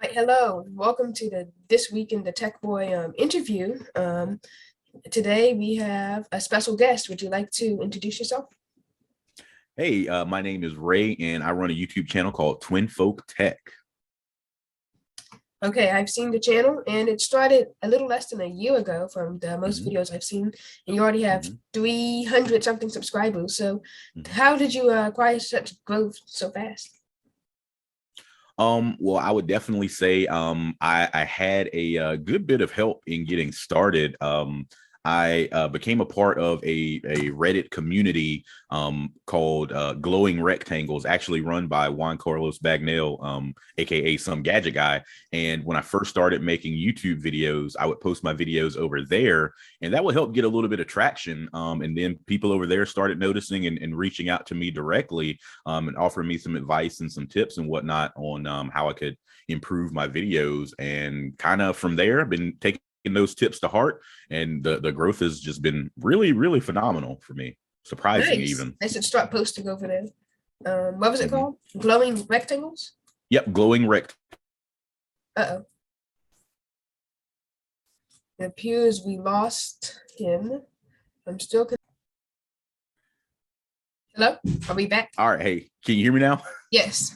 Right, hello, welcome to the This Week in the Tech Boy interview. Today we have a special guest. Would you like to introduce yourself? Hey, my name is Ray, and I run a YouTube channel called Twinfolk Tech. Okay, I've seen the channel and it started a little less than a year ago from the most hmm videos I've seen, and you already have hmm 300 something subscribers. So hmm how did you acquire such growth so fast? Well, I would definitely say I had a good bit of help in getting started. I became a part of a Reddit community called Glowing Rectangles, actually run by Juan Carlos Bagnell, aka Some Gadget Guy. And when I first started making YouTube videos, I would post my videos over there, and that would help get a little bit of traction. And then people over there started noticing and reaching out to me directly and offering me some advice and some tips and whatnot on how I could improve my videos. And kind of from there, I've been taking those tips to heart, and the growth has just been really phenomenal for me, surprising Nice. even. I should start posting over there. What was it hmm called? Glowing rectangles? Yep, glowing rect. Uh-oh. It appears we lost him. I'm still. Hello? Are we back? All right, hey, can you hear me now? Yes.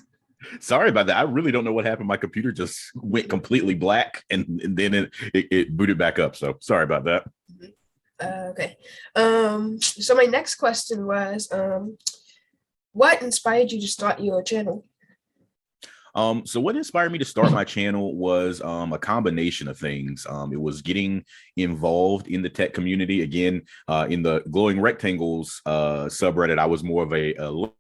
Sorry about that. I really don't know what happened. My computer just went completely black, and then it booted back up. So sorry about that. Okay. So my next question was, what inspired you to start your channel? So what inspired me to start my channel was a combination of things. It was getting involved in the tech community. Again, in the Glowing Rectangles subreddit, I was more of a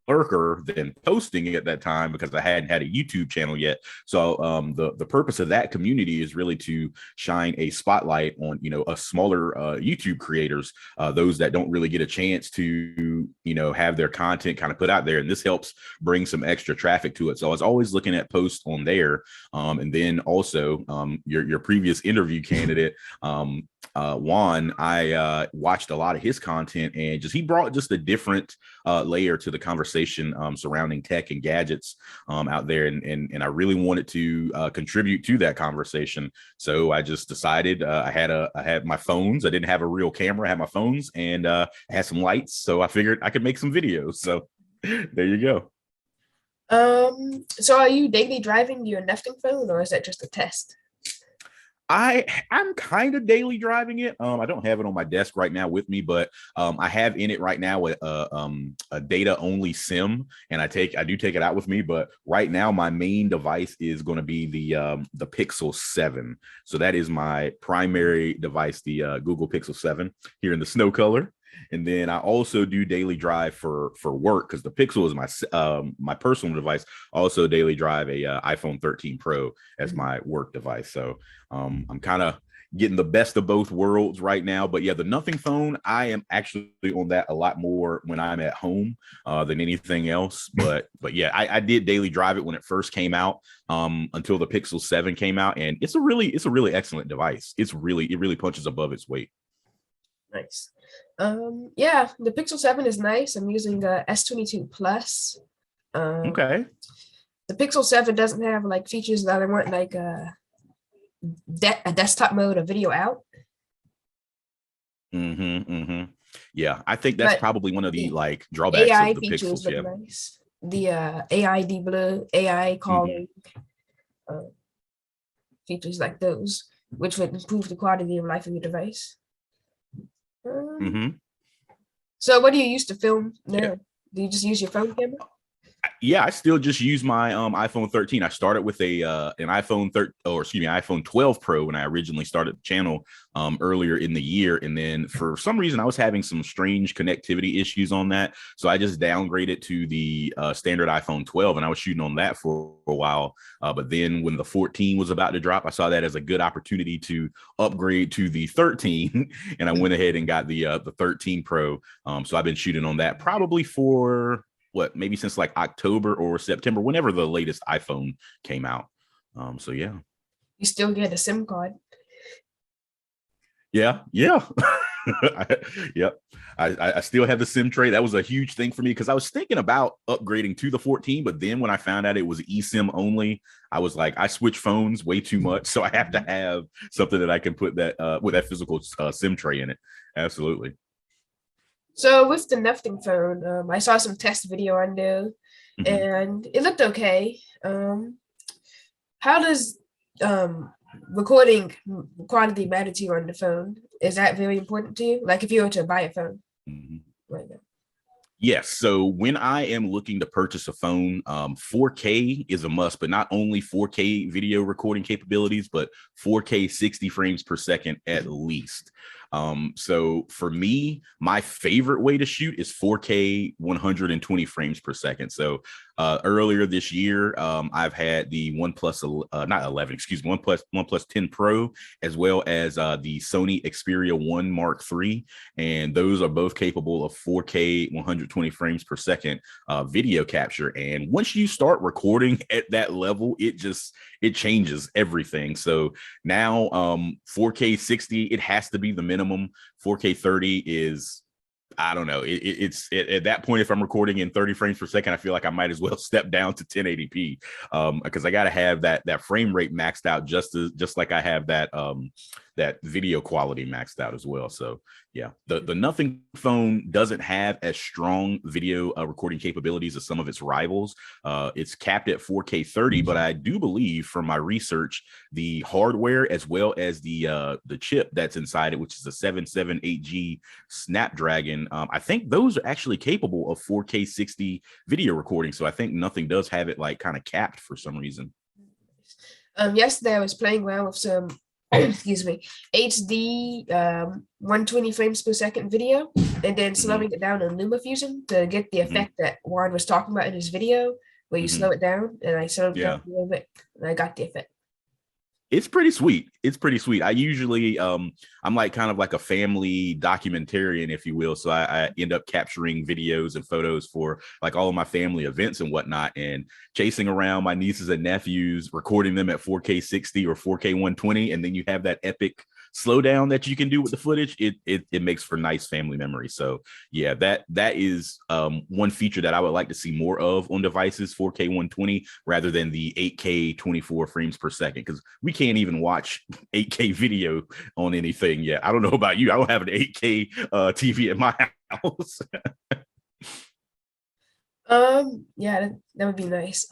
lurker than posting at that time because I hadn't had a YouTube channel yet. So the purpose of that community is really to shine a spotlight on a smaller YouTube creators, those that don't really get a chance to have their content kind of put out there, and this helps bring some extra traffic to it. So I was always looking at posts on there. And then also your previous interview candidate, Juan, I watched a lot of his content, and he brought just a different layer to the conversation surrounding tech and gadgets out there. And I really wanted to contribute to that conversation. So I just decided I had my phones. I didn't have a real camera. I had my phones, and I had some lights. So I figured I could make some videos. So there you go. So are you daily driving your nesting phone, or is that just a test? I'm kind of daily driving it. I don't have it on my desk right now with me, but I have in it right now a data only SIM, and I do take it out with me. But right now, my main device is going to be the Pixel 7. So that is my primary device, the Google Pixel 7 here in the snow color. And then I also do daily drive for work because the Pixel is my personal device. Also daily drive a iPhone 13 Pro as Mhm. my work device. So I'm kind of getting the best of both worlds right now. But yeah, the Nothing phone, I am actually on that a lot more when I'm at home than anything else. But yeah, I did daily drive it when it first came out until the Pixel 7 came out, and it's a really excellent device. It really punches above its weight. Nice. Yeah, the Pixel 7 is nice. I'm using the S22 Plus. Um, Okay. the Pixel 7 doesn't have like features that I want, like a desktop mode, a video out, Mm-hmm. Yeah, I think that's but probably one of the the like drawbacks AI of the features Pixels. look Yeah. nice. The AI deblur, AI Mm-hmm. calling, uh, features like those, which would improve the quality of life of your device. Um, Mm-hmm. so what do you use to film Yeah. now? Do you just use your phone camera? Yeah, I still just use my iPhone 13. I started with a an iPhone 13, or excuse me, iPhone 12 Pro when I originally started the channel earlier in the year, and then for some reason I was having some strange connectivity issues on that, so I just downgraded to the standard iPhone 12, and I was shooting on that for a while. But then when the 14 was about to drop, I saw that as a good opportunity to upgrade to the 13, and I went ahead and got the 13 Pro. So I've been shooting on that probably for maybe since like October or September, whenever the latest iPhone came out. So yeah. You still get a SIM card. Yeah. Yep. I still have the SIM tray. That was a huge thing for me because I was thinking about upgrading to the 14, but then when I found out it was eSIM only, I was like, I switch phones way too much, so I have to have something that I can put that with that physical SIM tray in it. Absolutely. So with the Nothing phone, I saw some test video on there, Mhm. and it looked okay. How does recording quality matter to you on the phone? Is that very important to you? Like if you were to buy a phone Mhm. right now? Yes. So when I am looking to purchase a phone, 4K is a must, but not only 4K video recording capabilities, but 4K 60 frames per second at least. So for me, my favorite way to shoot is 4K 120 frames per second. So earlier this year, I've had the not 11, excuse me, OnePlus 10 Pro, as well as the Sony Xperia 1 Mark III, and those are both capable of 4K 120 frames per second video capture. And once you start recording at that level, it changes everything. So now 4K 60, it has to be the minimum. 4K 30 is, I don't know. It's at that point, if I'm recording in 30 frames per second, I feel like I might as well step down to 1080p, because I got to have that frame rate maxed out just like I have that video quality maxed out as well. So yeah, the Nothing phone doesn't have as strong video recording capabilities as some of its rivals. It's capped at 4K 30, but I do believe from my research, the hardware as well as the chip that's inside it, which is a 778G Snapdragon, I think those are actually capable of 4K 60 video recording. So I think Nothing does have it like kind of capped for some reason. Yesterday I was playing around with some excuse me, HD 120 frames per second video, and then Hmm. slowing it down in LumaFusion to get the Hmm. effect that Warren was talking about in his video, where you slow Hmm. it down, and I slowed it down Yeah. a little bit, and I got the effect. It's pretty sweet. It's pretty sweet. I usually I'm like kind of like a family documentarian, if you will. So I end up capturing videos and photos for like all of my family events and whatnot, and chasing around my nieces and nephews, recording them at 4K 60 or 4K 120, and then you have that epic slowdown that you can do with the footage. It makes for nice family memories. So yeah, that is one feature that I would like to see more of on devices, 4K 120 rather than the 8K 24 frames per second, because we can't even watch 8K video on anything yet. I don't know about you. I don't have an 8K TV at my house. Yeah, that would be nice.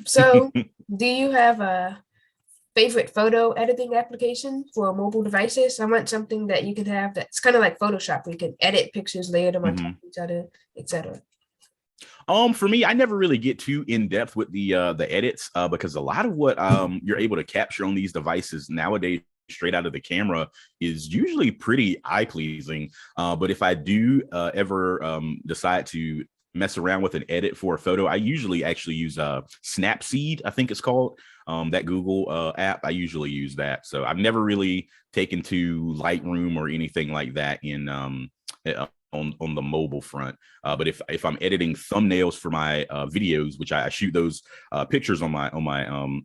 So do you have a favorite photo editing application for mobile devices? I want something that you can have that's kind of like Photoshop, where you can edit pictures, layer them on top Mhm. of each other, etc. For me, I never really get too in depth with the edits, because a lot of what you're able to capture on these devices nowadays straight out of the camera is usually pretty eye pleasing. But if I do ever decide to mess around with an edit for a photo, I usually actually use Snapseed, I think it's called. That Google app, I usually use that. So I've never really taken to Lightroom or anything like that in on the mobile front. But if I'm editing thumbnails for my videos, which I shoot those pictures on my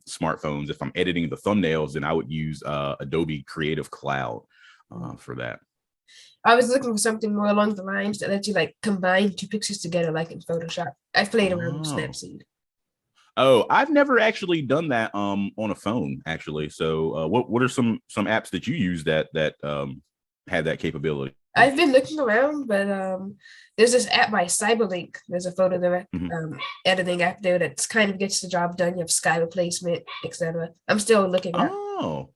smartphones, if I'm editing the thumbnails, then I would use Adobe Creative Cloud for that. I was looking for something more along the lines that lets you like combine two pictures together, like in Photoshop. I've played around with Oh. Snapseed. Oh, I've never actually done that on a phone actually. So what are some apps that you use that had that capability? I've been looking around, but there's this app by Cyberlink. There's a photo direct Mhm. editing app there that's kind of gets the job done. You have sky replacement, etc. I'm still looking at. Oh,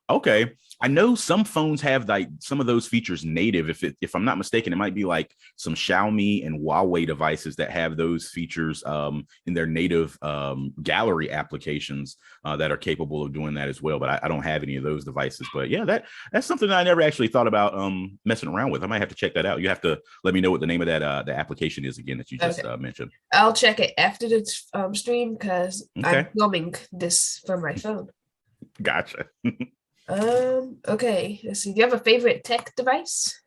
okay. I know some phones have like some of those features native. If I'm not mistaken, it might be like some Xiaomi and Huawei devices that have those features in their native gallery applications that are capable of doing that as well. But I don't have any of those devices. But yeah, that's something that I never actually thought about messing around with. I might have to check that out. You have to let me know what the name of that the application is again that you just Okay, mentioned. I'll check it after the stream because I'm Okay, filming this from my phone. gotcha. Okay, let's see. Do you have a favorite tech device?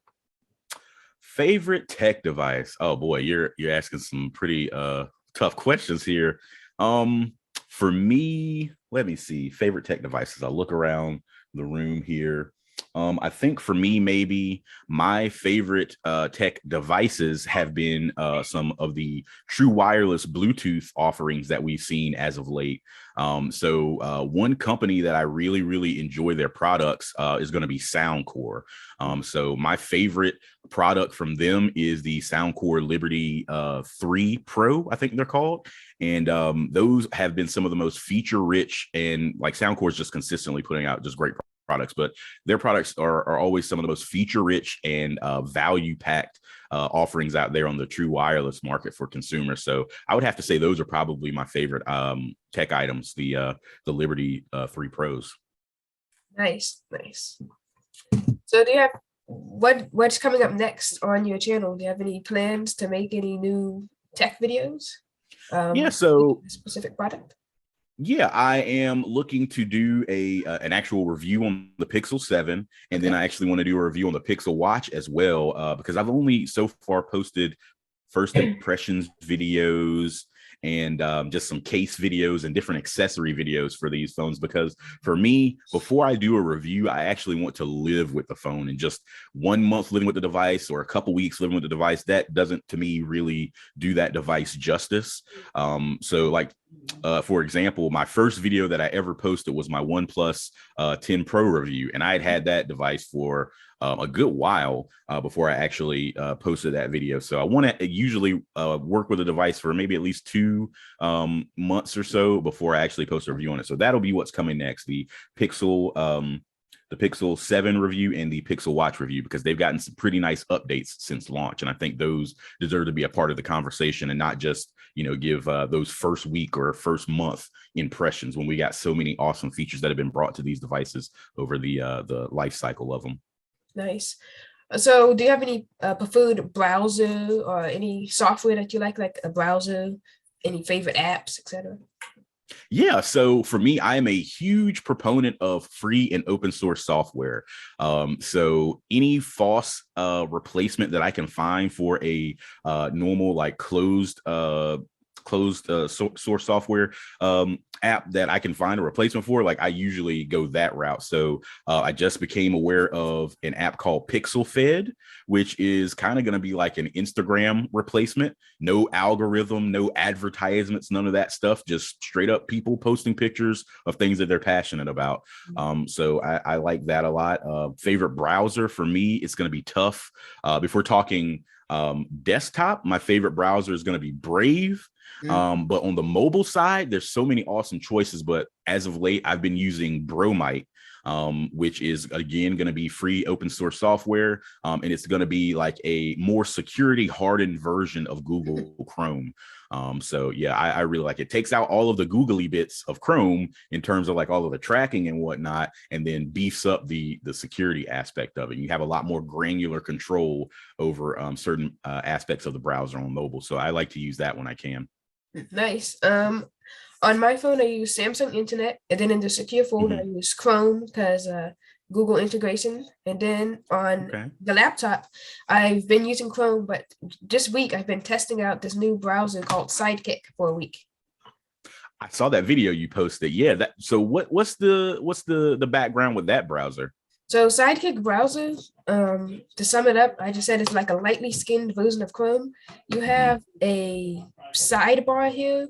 Favorite tech device? Oh boy, you're asking some pretty tough questions here. Um for me, let me see. Favorite tech devices. I look around the room here. I think for me, maybe my favorite tech devices have been some of the true wireless Bluetooth offerings that we've seen as of late. One company that I really, really enjoy their products is going to be Soundcore. So my favorite product from them is the Soundcore Liberty 3 Pro, I think they're called. And those have been some of the most feature rich, and like Soundcore is just consistently putting out just great products, but their products are always some of the most feature rich and value packed offerings out there on the true wireless market for consumers. So I would have to say those are probably my favorite tech items, the Liberty 3 Pros. Nice. So do you have what's coming up next on your channel? Do you have any plans to make any new tech videos? Yeah, so specific product. Yeah, I am looking to do an actual review on the Pixel 7, and then I actually want to do a review on the Pixel Watch as well, because I've only so far posted first impressions videos and just some case videos and different accessory videos for these phones. Because for me, before I do a review, I actually want to live with the phone, and just 1 month living with the device or a couple weeks living with the device, that doesn't to me really do that device justice. For example, my first video that I ever posted was my OnePlus 10 Pro review, and I had that device for a good while before I actually posted that video. So I want to usually work with a device for maybe at least 2 months or so before I actually post a review on it. So that'll be what's coming next: the Pixel 7 review and the Pixel Watch review, because they've gotten some pretty nice updates since launch. And I think those deserve to be a part of the conversation, and not just, give those first week or first month impressions, when we got so many awesome features that have been brought to these devices over the life cycle of them. Nice. So do you have any preferred browser or any software that you like a browser, any favorite apps, etc.? Yeah, so for me, I am a huge proponent of free and open source software. So any false replacement that I can find for a normal, like closed source software app that I can find a replacement for, like I usually go that route. So I just became aware of an app called Pixel Fed, which is kind of going to be like an Instagram replacement. No algorithm, no advertisements, none of that stuff, just straight up people posting pictures of things that they're passionate about. So I like that a lot. Favorite browser for me, it's going to be tough. If we're talking desktop, my favorite browser is going to be Brave. But on the mobile side, there's so many awesome choices. But as of late, I've been using Bromite, which is, again, going to be free open source software. And it's going to be like a more security hardened version of Google Chrome. So yeah, I really like it. It takes out all of the googly bits of Chrome in terms of like all of the tracking and whatnot, and then beefs up the security aspect of it. You have a lot more granular control over certain aspects of the browser on mobile. So I like to use that when I can. Nice. On my phone, I use Samsung Internet, and then in the secure folder, I use Chrome because Google integration. And then on the laptop, I've been using Chrome, but this week I've been testing out this new browser called Sidekick for a week. I saw that video you posted. Yeah. So what's the background with that browser? So Sidekick browser, to sum it up, I just said it's like a lightly skinned version of Chrome. You have a sidebar here.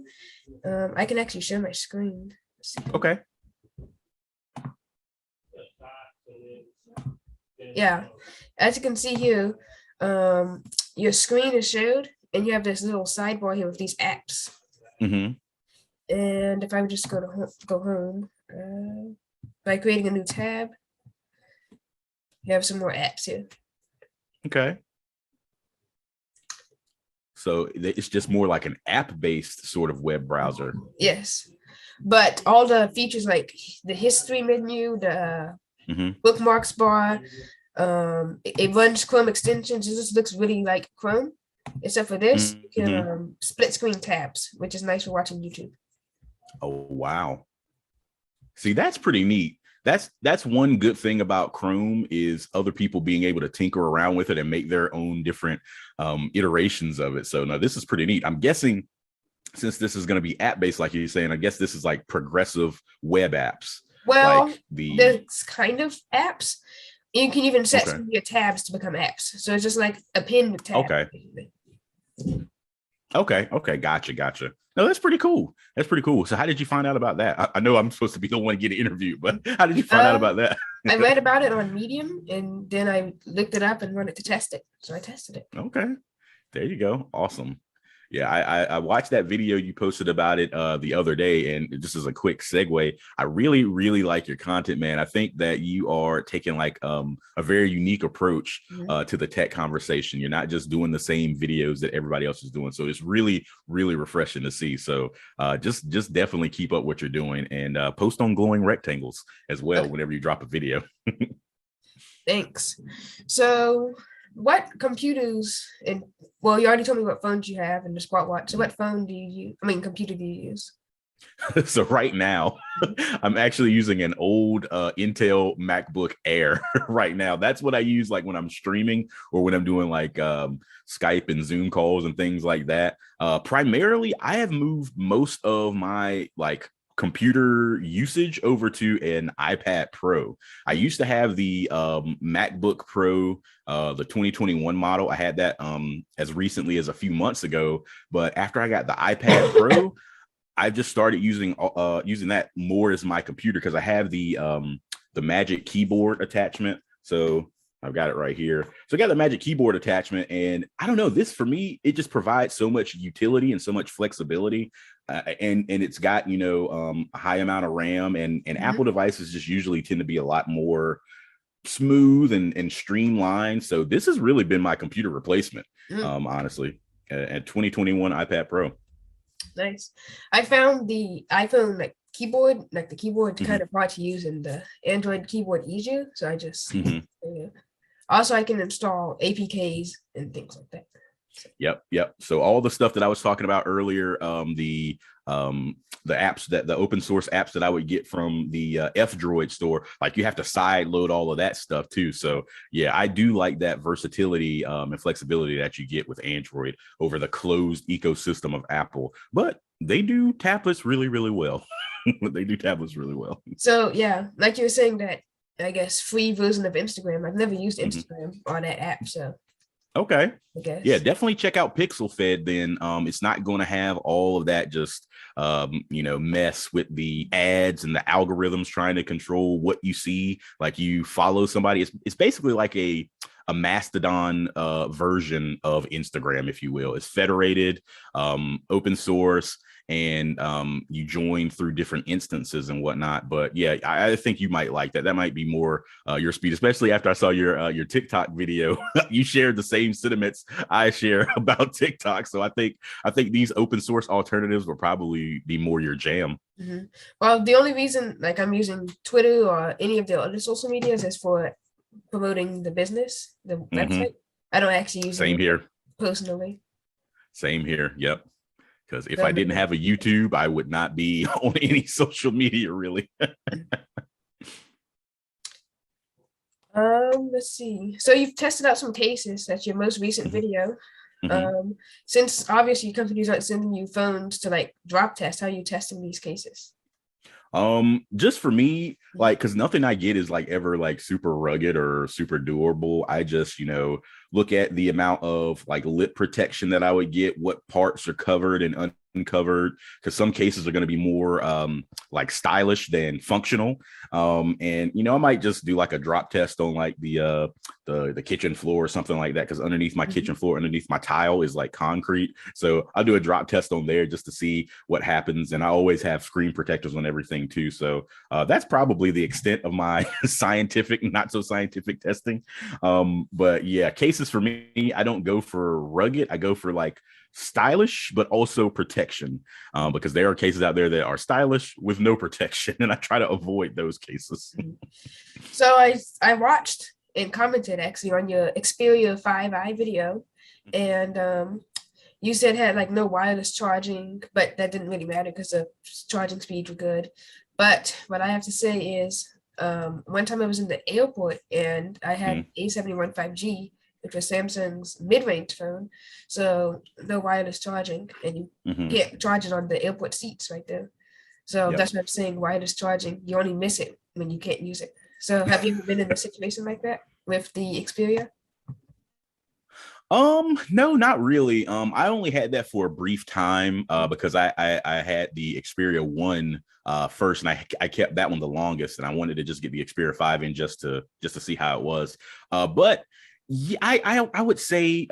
I can actually share my screen. Okay. Yeah, as you can see here, your screen is showed, and you have this little sidebar here with these apps. And if I would just go home by creating a new tab, you have some more apps here. Okay. So it's just more like an app-based sort of web browser. Yes, but all the features like the history menu, the bookmarks bar, it runs Chrome extensions. It just looks really like Chrome, except for this, you can split screen tabs, which is nice for watching YouTube. Oh, wow. See, that's pretty neat. That's one good thing about Chrome, is other people being able to tinker around with it and make their own different iterations of it. So no, this is pretty neat. I'm guessing, since this is going to be app-based, like you're saying, I guess this is like progressive web apps. Well, like there's kind of apps. You can even set Okay. some of your tabs to become apps. So it's just like a pinned tab. Okay. Basically. Okay. Gotcha. No, that's pretty cool. That's pretty cool. So how did you find out about that? I know I'm supposed to be the one getting interviewed, but how did you find out Uh, about that? I read about it on Medium, and then I looked it up and wanted to test it. So I tested it. Okay. There you go. Awesome. Yeah, I watched that video you posted about it the other day, and just as a quick segue, I really like your content, man. I think that you are taking like a very unique approach to the tech conversation. You're not just doing the same videos that everybody else is doing, so it's really refreshing to see. So just definitely keep up what you're doing, and post on glowing rectangles as well whenever you drop a video. Thanks. So, what computers and well, you already told me what phones you have and the smartwatch. So, what phone do you use? I mean, computer do you use? So right now, I'm actually using an old Intel MacBook Air right now. That's what I use like when I'm streaming or when I'm doing like Skype and Zoom calls and things like that. Primarily, I have moved most of my like computer usage over to an iPad Pro. I used to have the MacBook Pro, the 2021 model. I had that as recently as a few months ago, but after I got the iPad Pro, I just started using that more as my computer because I have the Magic Keyboard attachment. So I've got it right here. So I got the Magic Keyboard attachment, and I don't know, this for me, it just provides so much utility and so much flexibility. And it's got, you know, a high amount of RAM, and Apple devices just usually tend to be a lot more smooth and streamlined. So this has really been my computer replacement, honestly, at 2021 iPad Pro. Nice. I found the iPhone like keyboard, like the keyboard kind of hard to use, and the Android keyboard easier. So I just also I can install APKs and things like that. Yep. So all the stuff that I was talking about earlier, the apps, that the open source apps that I would get from the F-Droid store, like you have to side load all of that stuff too. So yeah, I do like that versatility and flexibility that you get with Android over the closed ecosystem of Apple. But they do tablets really well. They do tablets really well. So yeah, like you were saying that, I guess, free version of Instagram. I've never used Instagram or that app, so okay. I guess. Yeah, definitely check out PixelFed then. It's not going to have all of that just mess with the ads and the algorithms trying to control what you see. Like you follow somebody. It's basically like a Mastodon version of Instagram, if you will. It's federated, open source, and you join through different instances and whatnot. But yeah, I think you might like that. That might be more your speed, especially after I saw your TikTok video. You shared the same sentiments I share about TikTok. So I think these open source alternatives will probably be more your jam. Well, the only reason like I'm using Twitter or any of the other social medias is for promoting the business, the website. I don't actually use Same it here. personally. Same here. Yep. Because if I didn't have a YouTube, I would not be on any social media, really. Let's see. So you've tested out some cases. That's your most recent video. Since obviously companies aren't sending you phones to like drop test, how are you testing these cases? Just for me, like, because nothing I get is like ever like super rugged or super durable. I just, look at the amount of like lip protection that I would get, what parts are covered and uncovered, because some cases are going to be more like stylish than functional. And I might just do like a drop test on like the kitchen floor or something like that, because underneath my kitchen floor, underneath my tile is like concrete. So I'll do a drop test on there just to see what happens. And I always have screen protectors on everything too. So that's probably the extent of my scientific, not so scientific testing. But yeah, cases for me, I don't go for rugged. I go for like stylish, but also protection, because there are cases out there that are stylish with no protection, and I try to avoid those cases. So I watched and commented actually on your Xperia 5i video, and you said it had like no wireless charging, but that didn't really matter because the charging speeds were good. But what I have to say is, one time I was in the airport and I had A71 5G, which was Samsung's mid-range phone, so no wireless charging, and you can't charge it on the airport seats right there. So that's what I'm saying, wireless charging, you only miss it when you can't use it. So have you ever been in a situation like that with the Xperia? No, not really. I only had that for a brief time because I had the Xperia 1 first, and I kept that one the longest, and I wanted to just get the Xperia 5 in just to see how it was. But yeah, I would say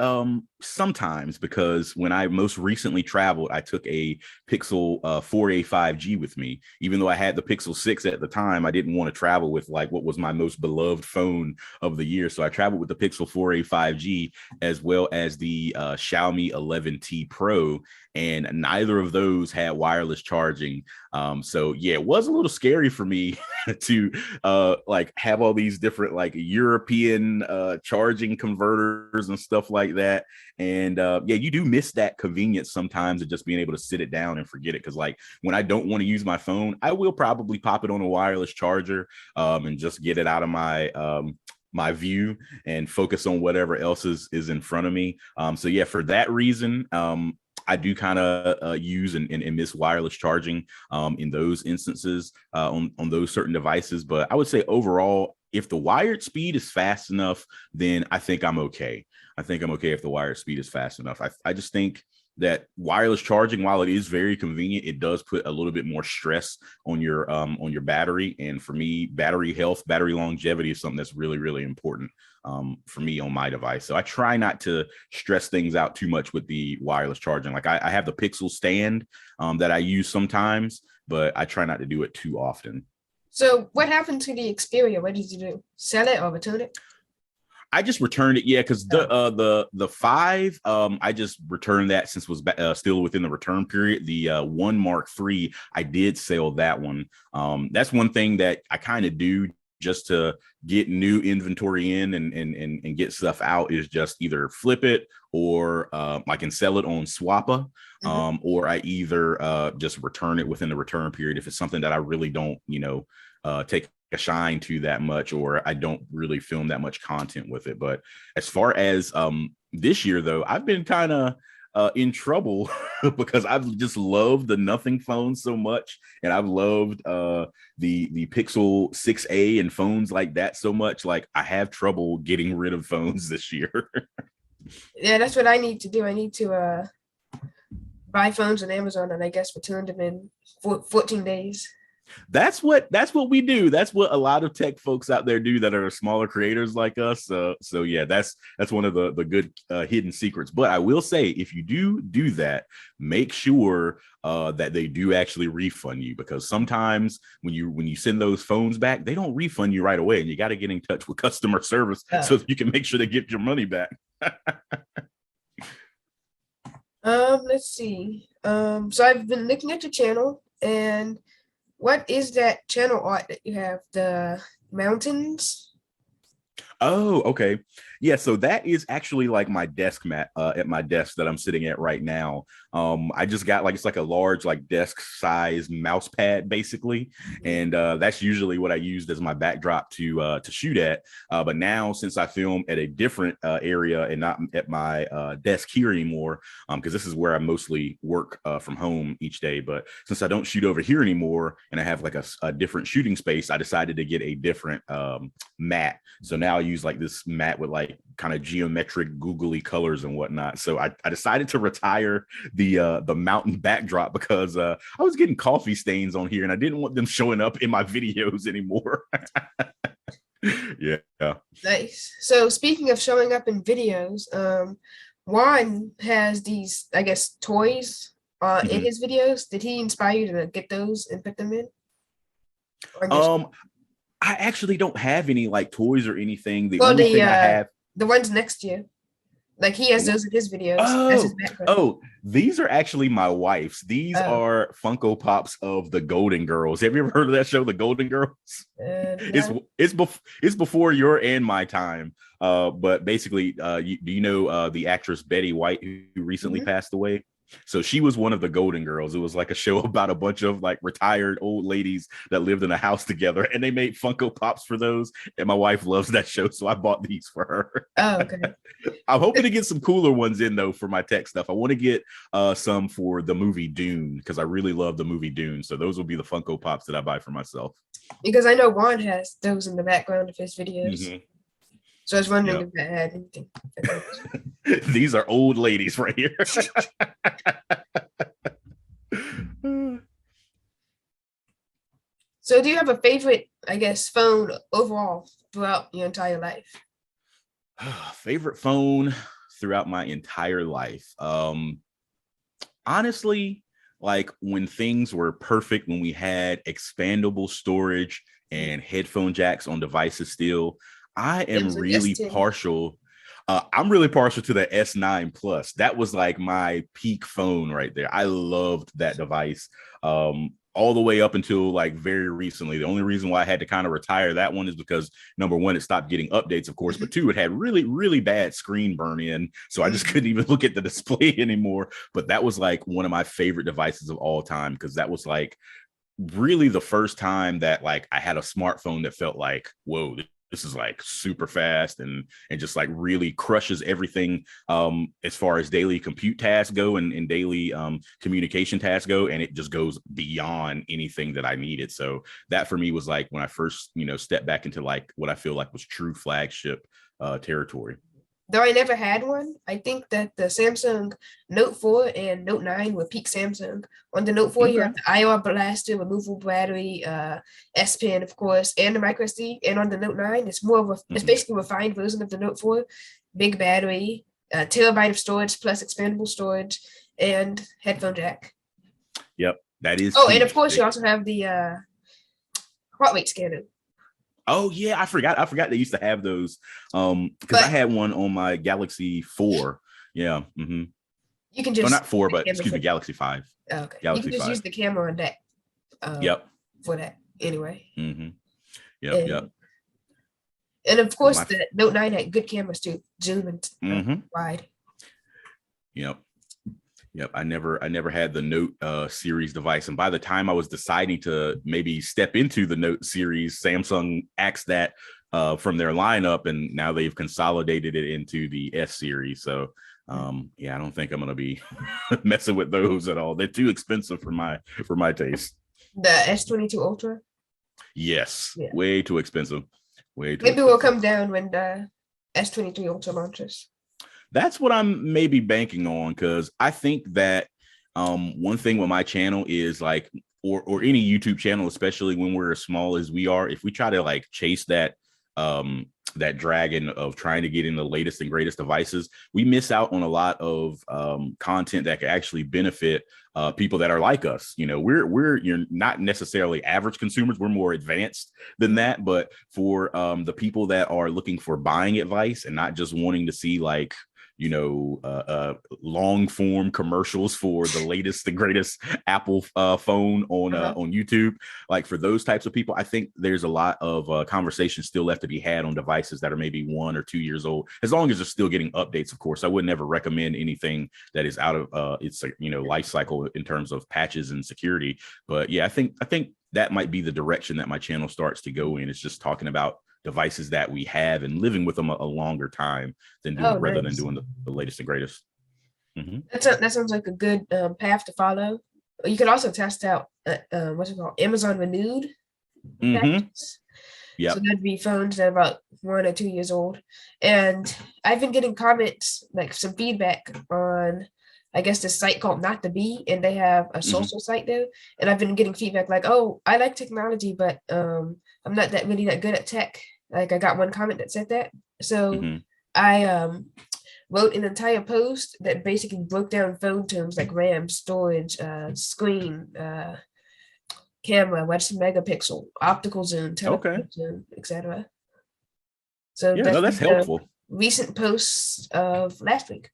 sometimes, because when I most recently traveled, I took a Pixel 4a 5G with me. Even though I had the Pixel 6 at the time, I didn't want to travel with like what was my most beloved phone of the year. So I traveled with the Pixel 4a 5G as well as the Xiaomi 11T Pro, and neither of those had wireless charging. So yeah, it was a little scary for me to like have all these different like European charging converters and stuff like that. And yeah, you do miss that convenience sometimes of just being able to sit it down and forget it. Because like when I don't want to use my phone, I will probably pop it on a wireless charger and just get it out of my view and focus on whatever else is in front of me. So yeah, for that reason, I do kind of use and miss wireless charging in those instances on those certain devices. But I would say overall, if the wired speed is fast enough, then I think I'm okay. I think I'm okay if the wired speed is fast enough. I just think that wireless charging, while it is very convenient, it does put a little bit more stress on your battery. And for me, battery health, battery longevity is something that's really, really important for me on my device. So I try not to stress things out too much with the wireless charging. Like I have the Pixel stand that I use sometimes, but I try not to do it too often. So what happened to the Xperia? What did you do? Sell it or return it? I just returned it, yeah, because Oh. the 5, I just returned that since it was still within the return period. The 1 Mark III, I did sell that one. That's one thing that I kind of do just to get new inventory in and get stuff out, is just either flip it or I can sell it on Swappa, or I either just return it within the return period if it's something that I really don't, take a shine to that much, or I don't really film that much content with it. But as far as this year, though, I've been kind of in trouble because I've just loved the Nothing phone so much, and I've loved the Pixel 6a and phones like that so much. Like I have trouble getting rid of phones this year. Yeah, that's what I need to do. I need to buy phones on Amazon and I guess return them in 14 days. That's what we do. That's what a lot of tech folks out there do that are smaller creators like us. So yeah, that's one of the good hidden secrets. But I will say, if you do that, make sure that they do actually refund you, because sometimes when you send those phones back, they don't refund you right away, and you got to get in touch with customer service so that you can make sure they get your money back. Let's see. So I've been looking at your channel, and what is that channel art that you have? The mountains? Oh, okay. Yeah, so that is actually like my desk mat at my desk that I'm sitting at right now. I just got like, it's like a large like desk size mouse pad basically, and that's usually what I used as my backdrop to shoot at. But now, since I film at a different area and not at my desk here anymore, because this is where I mostly work from home each day. But since I don't shoot over here anymore and I have like a different shooting space, I decided to get a different mat. So now I use like this mat with like kind of geometric googly colors and whatnot. So I decided to retire the mountain backdrop because I was getting coffee stains on here and I didn't want them showing up in my videos anymore. Yeah. Nice. So speaking of showing up in videos, Juan has these, I guess, toys in his videos. Did he inspire you to get those and put them in? I actually don't have any like toys or anything. The Well, only thing I have, the ones next to you, like he has those in his videos. That's his oh, background. these are actually my wife's. These are Funko Pops of the Golden Girls. Have you ever heard of that show, The Golden Girls? No. It's before your and my time. But basically, do you know the actress Betty White, who recently passed away? So she was one of the Golden Girls. It was like a show about a bunch of like retired old ladies that lived in a house together, and they made Funko Pops for those. And my wife loves that show, so I bought these for her. Oh, okay. I'm hoping to get some cooler ones in though for my tech stuff. I want to get some for the movie Dune because I really love the movie Dune. So those will be the Funko Pops that I buy for myself. Because I know Juan has those in the background of his videos. Mm-hmm. So I was wondering Yep. if that had anything. These are old ladies right here. So do you have a favorite, I guess, phone overall throughout your entire life? Favorite phone throughout my entire life. Honestly, like when things were perfect, when we had expandable storage and headphone jacks on devices still, I am Samsung really S10. partial. I'm really partial to the S9 Plus. That was like my peak phone right there. I loved that device. All the way up until like very recently. The only reason why I had to kind of retire that one is because number one, it stopped getting updates, of course, but two, it had really, really bad screen burn in. So I just couldn't even look at the display anymore. But that was like one of my favorite devices of all time because that was like really the first time that like I had a smartphone that felt like, whoa, this is like super fast and just like really crushes everything as far as daily compute tasks go and daily communication tasks go, and it just goes beyond anything that I needed. So that for me was like when I first stepped back into like what I feel like was true flagship territory. Though I never had one, I think that the Samsung Note 4 and Note 9 were peak Samsung. On the Note 4, you Okay. have the IR blaster, removable battery, S Pen, of course, and the micro SD. And on the Note 9, it's more of a, it's basically a refined version of the Note 4. Big battery, a terabyte of storage plus expandable storage, and headphone jack. Yep, that is. Oh, huge. and of course, you also have the heart rate scanner. Oh yeah, I forgot they used to have those. Because I had one on my Galaxy 4. Yeah. Mm-hmm. You can just not 4, but excuse me, Galaxy 5. Oh, okay. Galaxy you can just 5. use the camera on that. Yep. For that anyway. Mm-hmm. Yep. Yep. And of course, the Note 9 had good cameras too, zoom and wide. Yep. Yep. I never had the Note series device. And by the time I was deciding to maybe step into the Note series, Samsung axed that from their lineup, and now they've consolidated it into the S series. So yeah, I don't think I'm gonna be messing with those at all. They're too expensive for my taste. The S22 Ultra? Yes, yeah. Way too expensive. Way too Maybe expensive. We'll come down when the S23 Ultra launches. That's what I'm maybe banking on, because I think that one thing with my channel is like, or any YouTube channel, especially when we're as small as we are, if we try to like chase that that dragon of trying to get in the latest and greatest devices, we miss out on a lot of content that could actually benefit people that are like us. You're not necessarily average consumers. We're more advanced than that. But for the people that are looking for buying advice and not just wanting to see like, long form commercials for the latest and greatest Apple phone on YouTube. Like for those types of people, I think there's a lot of conversation still left to be had on devices that are maybe 1 or 2 years old, as long as they're still getting updates. Of course, I would never recommend anything that is out of its life cycle in terms of patches and security. But yeah, I think that might be the direction that my channel starts to go in. It's just talking about devices that we have and living with them a longer time than rather than doing the latest and greatest. Mm-hmm. That sounds like a good path to follow. You could also test out what's it called, Amazon Renewed. Mm-hmm. Yeah. So that'd be phones that are about 1 or 2 years old. And I've been getting comments, like some feedback on, I guess, this site called Not the Bee, and they have a social site there. And I've been getting feedback like, oh, I like technology, but I'm not that good at tech. Like I got one comment that said that. So I wrote an entire post that basically broke down phone terms like RAM, storage, screen, camera, what's megapixel, optical zoom, telephoto zoom, etc. So yeah, that's helpful. Recent posts of last week.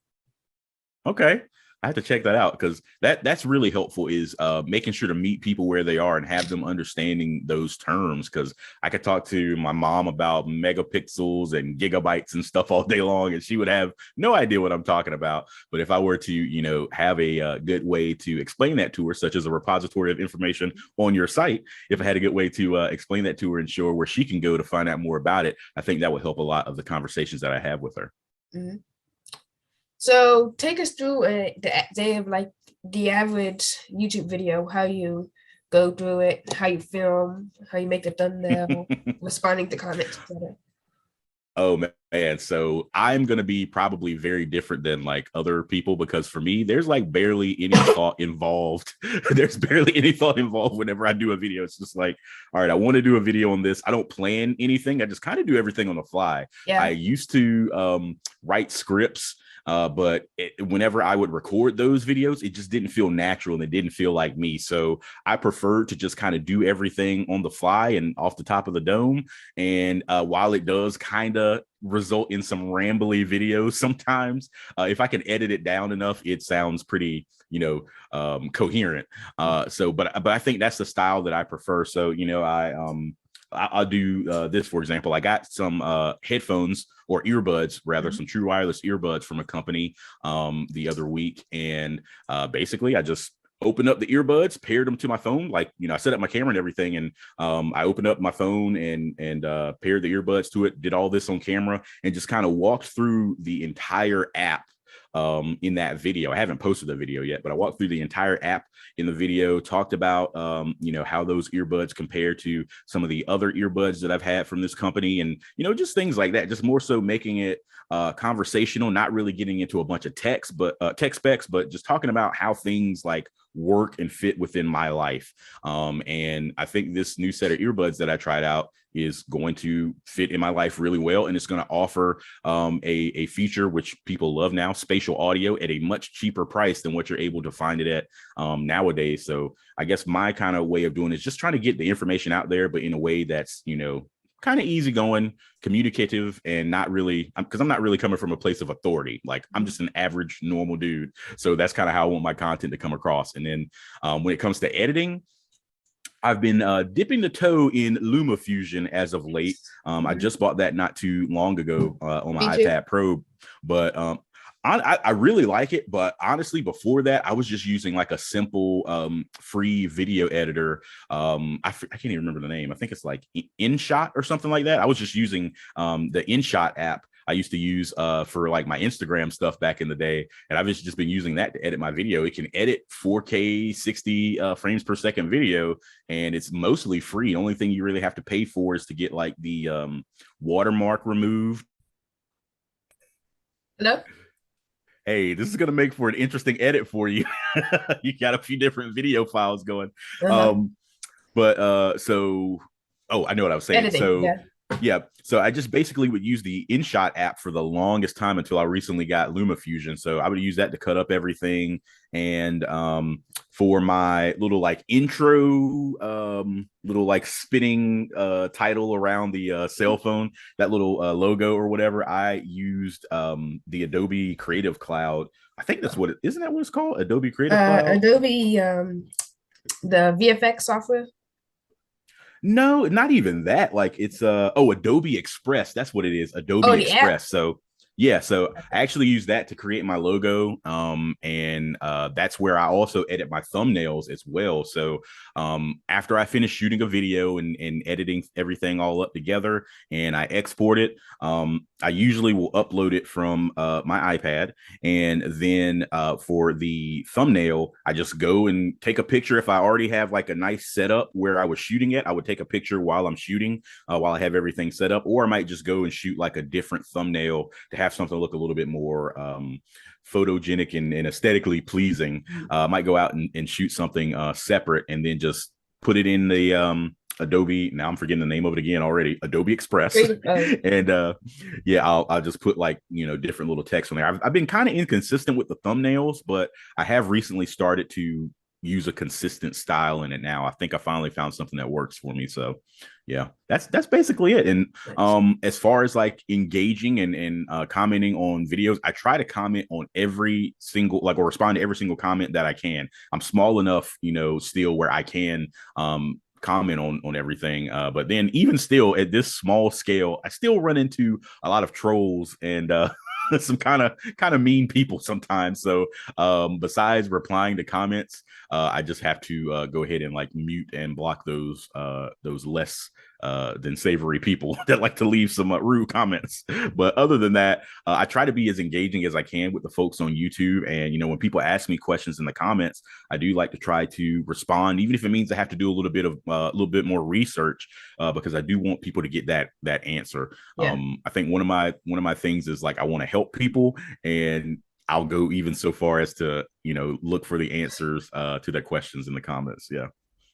Okay. I have to check that out because that's really helpful is making sure to meet people where they are and have them understanding those terms. Because I could talk to my mom about megapixels and gigabytes and stuff all day long, and she would have no idea what I'm talking about. But if I were to, have a good way to explain that to her, such as a repository of information on your site, if I had a good way to explain that to her and show her where she can go to find out more about it, I think that would help a lot of the conversations that I have with her. Mm-hmm. So take us through the day of like the average YouTube video, how you go through it, how you film, how you make the thumbnail, responding to comments, etc. Oh man, so I'm gonna be probably very different than like other people because for me, there's like barely any thought involved. There's barely any thought involved whenever I do a video. It's just like, all right, I want to do a video on this. I don't plan anything. I just kind of do everything on the fly. Yeah. I used to write scripts. But whenever I would record those videos, it just didn't feel natural and it didn't feel like me. So I prefer to just kind of do everything on the fly and off the top of the dome. And while it does kind of result in some rambly videos sometimes, if I can edit it down enough, it sounds pretty, coherent. But I think that's the style that I prefer. So, I'll do this, for example. I got some headphones or earbuds, rather, some true wireless earbuds from a company the other week. And basically, I just opened up the earbuds, paired them to my phone. Like, I set up my camera and everything. And I opened up my phone and paired the earbuds to it, did all this on camera, and just kind of walked through the entire app in that video. I haven't posted the video yet, but I walked through the entire app in the video, talked about, how those earbuds compare to some of the other earbuds that I've had from this company, and, just things like that, just more so making it conversational, not really getting into a bunch of text specs, but just talking about how things like work and fit within my life. And I think this new set of earbuds that I tried out is going to fit in my life really well. And it's going to offer a feature which people love now, spatial audio, at a much cheaper price than what you're able to find it at nowadays. So I guess my kind of way of doing it is just trying to get the information out there, but in a way that's, kind of easygoing, communicative, and not really, because I'm not really coming from a place of authority. Like, I'm just an average, normal dude. So that's kind of how I want my content to come across. And then when it comes to editing, I've been dipping the toe in LumaFusion as of late. I just bought that not too long ago on my iPad Pro, but I really like it. But honestly, before that, I was just using like a simple free video editor. I can't even remember the name. I think it's like InShot or something like that. I was just using the InShot app I used to use for like my Instagram stuff back in the day. And I've just been using that to edit my video. It can edit 4K 60 frames per second video, and it's mostly free. The only thing you really have to pay for is to get like the watermark removed. Hello? Hey, this is going to make for an interesting edit for you. You got a few different video files going. I know what I was saying. Editing, yeah. So I just basically would use the InShot app for the longest time until I recently got LumaFusion. So I would use that to cut up everything. And for my little like intro, little like spinning title around the cell phone, that little logo or whatever, I used the Adobe Creative Cloud. I think that's isn't that what it's called? Adobe Creative Cloud? Adobe, the VFX software. No, not even that. Like it's Adobe Express. That's what it is. Adobe Express. So yeah, so I actually use that to create my logo. And that's where I also edit my thumbnails as well. So after I finish shooting a video and editing everything all up together and I export it, I usually will upload it from my iPad. And then for the thumbnail, I just go and take a picture. If I already have like a nice setup where I was shooting it, I would take a picture while I'm shooting, while I have everything set up. Or I might just go and shoot like a different thumbnail to have something look a little bit more photogenic and aesthetically pleasing. I might go out and shoot something separate and then just put it in the Adobe. Now I'm forgetting the name of it again already. Adobe Express. And I'll just put like, different little text on there. I've been kind of inconsistent with the thumbnails, but I have recently started to use a consistent style in it now. I think I finally found something that works for me. So yeah, that's basically it. And Nice. as far as like engaging and commenting on videos, I try to comment on every single like or respond to every single comment that I can. I'm small enough, still where I can comment on everything. But then even still at this small scale, I still run into a lot of trolls and some kind of mean people sometimes. So besides replying to comments, I just have to go ahead and like mute and block those less than savory people that like to leave some rude comments. But other than that, I try to be as engaging as I can with the folks on YouTube. And when people ask me questions in the comments, I do like to try to respond, even if it means I have to do a little bit more research, because I do want people to get that answer. Yeah. I think one of my things is like I want to help people, and I'll go even so far as to look for the answers to their questions in the comments. Yeah.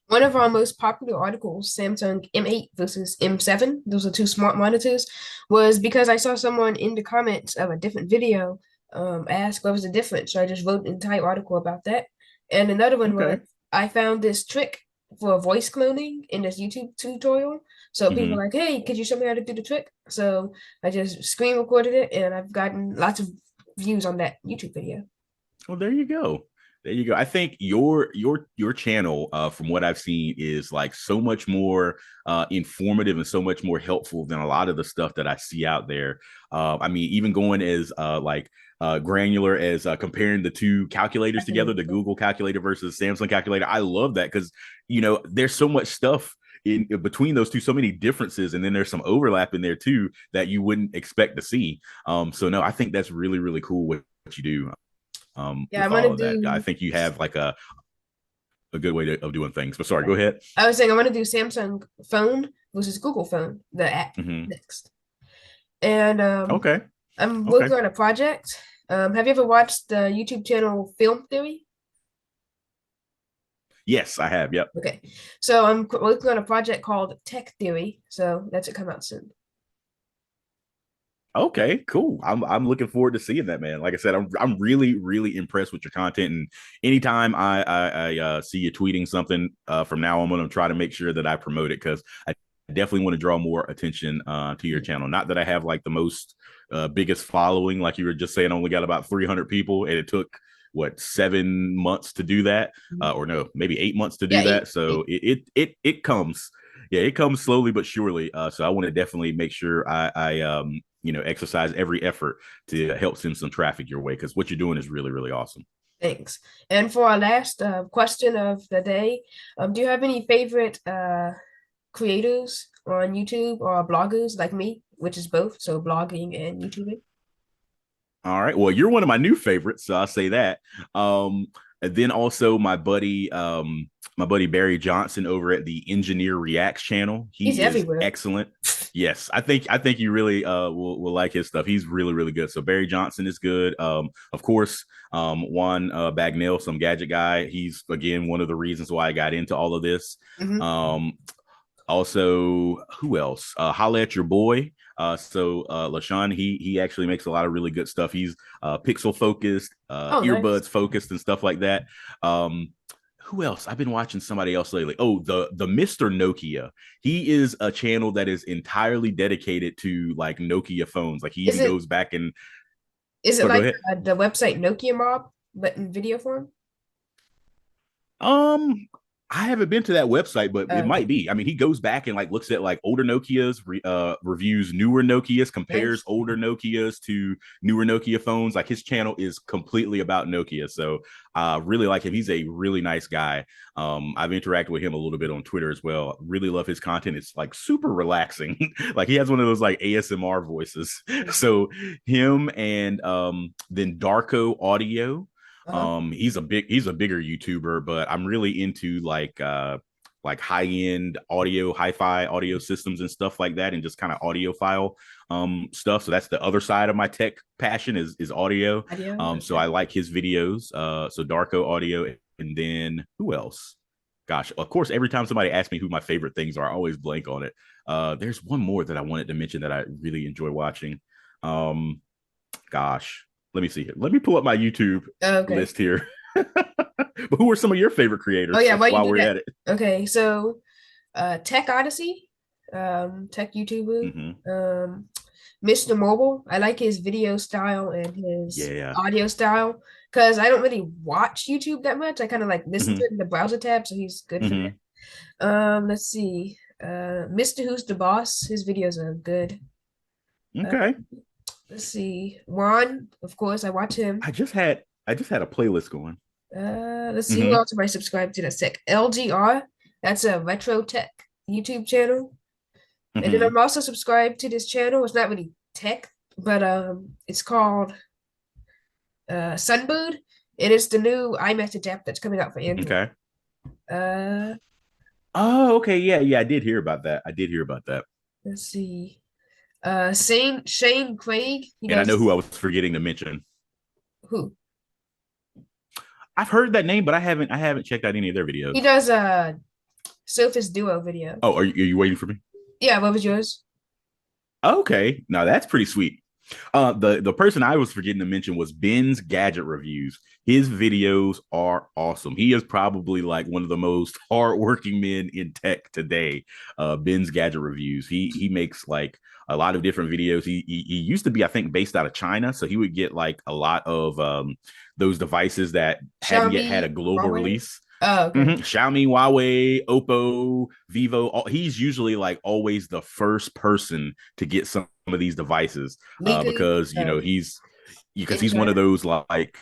One of our most popular articles, Samsung M8 versus M7, those are two smart monitors, was because I saw someone in the comments of a different video ask what was the difference. So I just wrote an entire article about that. And another one was Okay. I found this trick for voice cloning in this YouTube tutorial. So people Mm-hmm. were like, hey, could you show me how to do the trick? So I just screen recorded it and I've gotten lots of views on that YouTube video. Well, there you go. There you go. I think your channel, from what I've seen, is like so much more informative and so much more helpful than a lot of the stuff that I see out there. I mean, even going as like granular as comparing the two calculators together, the Google calculator versus Samsung calculator. I love that because there's so much stuff in between those two, so many differences, and then there's some overlap in there too that you wouldn't expect to see. So no, I think that's really really cool what you do Yeah, I with want all to of that. I do think you have like a good way of doing things. But sorry, go ahead. I was saying I want to do Samsung phone versus Google phone, the app Mm-hmm. next. And Okay. I'm Okay. working on a project. Have you ever watched the YouTube channel Film Theory? Yes, I have. Yep. Okay. So I'm working on a project called Tech Theory. So that should come out soon. Okay, cool. I'm looking forward to seeing that, man. Like I said, I'm really really impressed with your content, and anytime I see you tweeting something from now on, I'm gonna try to make sure that I promote it because I definitely want to draw more attention to your channel. Not that I have like the most biggest following, like you were just saying, I only got about 300 people, and it took what 7 months to do that, or no, maybe 8 months to Yeah, do that. So it comes, yeah, it comes slowly but surely. So I want to definitely make sure I exercise every effort to help send some traffic your way because what you're doing is really really awesome. thanks. And for our last question of the day, do you have any favorite creators on YouTube or bloggers like me, which is both, so blogging and YouTubing? All right. Well, you're one of my new favorites, so I'll say that. And then also my buddy Barry Johnson over at the Engineer Reacts channel. He's He is everywhere. excellent. Yes, I think you really will like his stuff. He's really really good. So Barry Johnson is good. Of course, Juan Bagnell, some gadget guy. He's again one of the reasons why I got into all of this. Hmm. Um, Also, who else? Holla at your boy. LaShawn, he actually makes a lot of really good stuff. He's pixel focused, Oh, nice. earbuds focused, and stuff like that. Um, who else? I've been watching somebody else lately. Oh, the Mr. Nokia. He is a channel that is entirely dedicated to like Nokia phones. Like he Is even it goes back and is it sorry, go like ahead. the website Nokia Mob, but in video form? Um, I haven't been to that website, but it Okay, might be. I mean, he goes back and like looks at like older Nokias, reviews newer Nokias, compares nice. older Nokias to newer Nokia phones. Like his channel is completely about Nokia. So I really like him. He's a really nice guy. I've interacted with him a little bit on Twitter as well. Really love his content. It's like super relaxing. Like he has one of those like ASMR voices. So him and then Darko Audio, Uh-huh. he's a bigger YouTuber, but I'm really into like high-end audio, hi-fi audio systems and stuff like that, and just kind of audiophile stuff. So that's the other side of my tech passion is audio. Audio. So Okay. I like his videos. So Darko Audio, and then who else? Gosh, of course, every time somebody asks me who my favorite things are, I always blank on it. There's one more that I wanted to mention that I really enjoy watching. Um, Gosh, let me see here. Let me pull up my YouTube Okay. list here. But who are some of your favorite Oh creators yeah, why you while do we're that? at it? Okay, so Tech Odyssey, Tech YouTuber, Hmm. um, Mr. Mobile. I like his video style and his Yeah. audio style because I don't really watch YouTube that much. I kind of like listen to Hmm. it in the browser tab, so he's good for Hmm. that. Let's see. Mr. Who's the Boss? His videos are good. Uh, Okay. let's see. Juan, of course, I watch him. I just had a playlist going. Let's see who Hmm. else am I subscribed to that's tech. LGR, that's a retro tech YouTube channel. And then Hmm. I'm also subscribed to this channel. It's not really tech, but it's called Sunbird. And it's the new iMessage app that's coming out for Android. Okay. Uh Oh, okay. Yeah, yeah. I did hear about that. I did hear about that. let's see. Shane Craig, he And I know does who I was forgetting to mention. who? I've heard that name, but I haven't checked out any of their videos. He does a Surface Duo video. Oh, are you waiting for me? Yeah, what was yours? Okay. Now that's pretty sweet. The person I was forgetting to mention was Ben's Gadget Reviews. His videos are awesome. He is probably like one of the most hardworking men in tech today. Ben's Gadget Reviews. He makes like a lot of different videos. He used to be, I think, based out of China, so he would get like a lot of those devices that hadn't yet had a Xiaomi, global Huawei. release. Oh, okay. Xiaomi, Huawei, Oppo, Vivo. He's usually like always the first person to get some of these devices Leaking because he's because in he's one of China. those like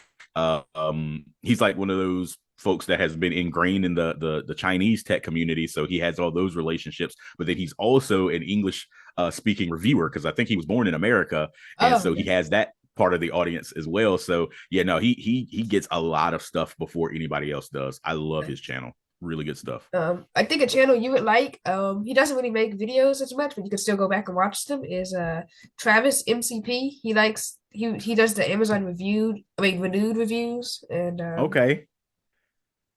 he's like one of those folks that has been ingrained in the Chinese tech community, so he has all those relationships. But then he's also an English speaking reviewer because I think he was born in America, and Oh, so he okay. has that part of the audience as well. So yeah, no, he gets a lot of stuff before anybody else does. I love his channel. Really good stuff. I think a channel you would like, he doesn't really make videos as much, but you can still go back and watch them, is Travis MCP. He does the Amazon renewed reviews and Okay,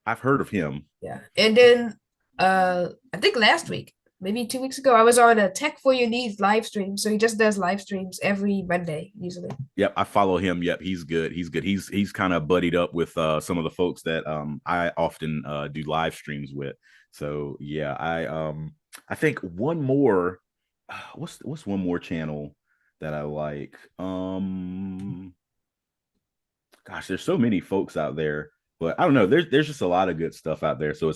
I've heard of him. yeah. And then I think last week, maybe 2 weeks ago, I was on a Tech for Your Needs live stream. So he just does live streams every Monday, usually. Yep, I follow him. Yep, he's good. He's good. He's kind of buddied up with some of the folks that I often do live streams with. So yeah, I think one more. What's one more channel that I like? Gosh, there's so many folks out there, but I don't know. There's just a lot of good stuff out there, so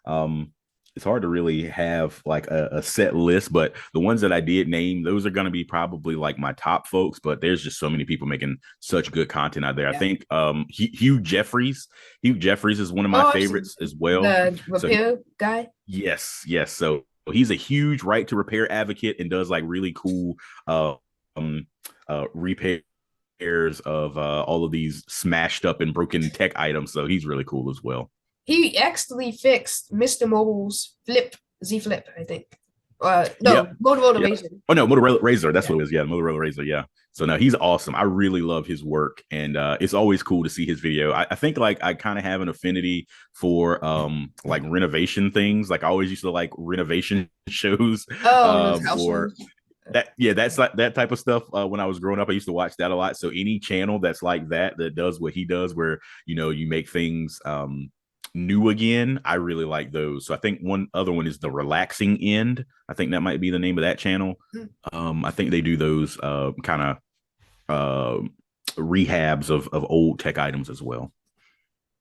um it's hard to really have like a set list. But the ones that I did name, those are going to be probably like my top folks. But there's just so many people making such good content out there. I Yeah. think Hugh Jeffries is one of my Oh, I've seen favorites as well. the So repair guy. yes, yes. So he's a huge right to repair advocate and does like really cool uh um repairs of all of these smashed up and broken tech items. So he's really cool as well. He actually fixed Mr. Mobile's Z Flip, I think. Yep. No, Motorola Yep. Razor. Oh no, Motorola Razor. That's Yeah. what it is. Yeah, Motorola Razor. Yeah. So no, he's awesome. I really love his work, and it's always cool to see his video. I think like I kind of have an affinity for like renovation things. Like I always used to like renovation shows Oh, those house or shows. that yeah, that's like that type of stuff. When I was growing up, I used to watch that a lot. So any channel that's like that does what he does, where you make things new again, I really like those. So I think one other one is the relaxing end. I think that might be the name of that channel. I think they do those kind of uh, rehabs of old tech items as well.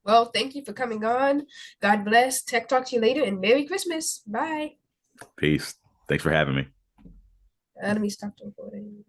Well, thank you for coming on. God bless. Tech talk to you later and Merry Christmas. Bye. Peace. Thanks for having me. Let me stop the recording.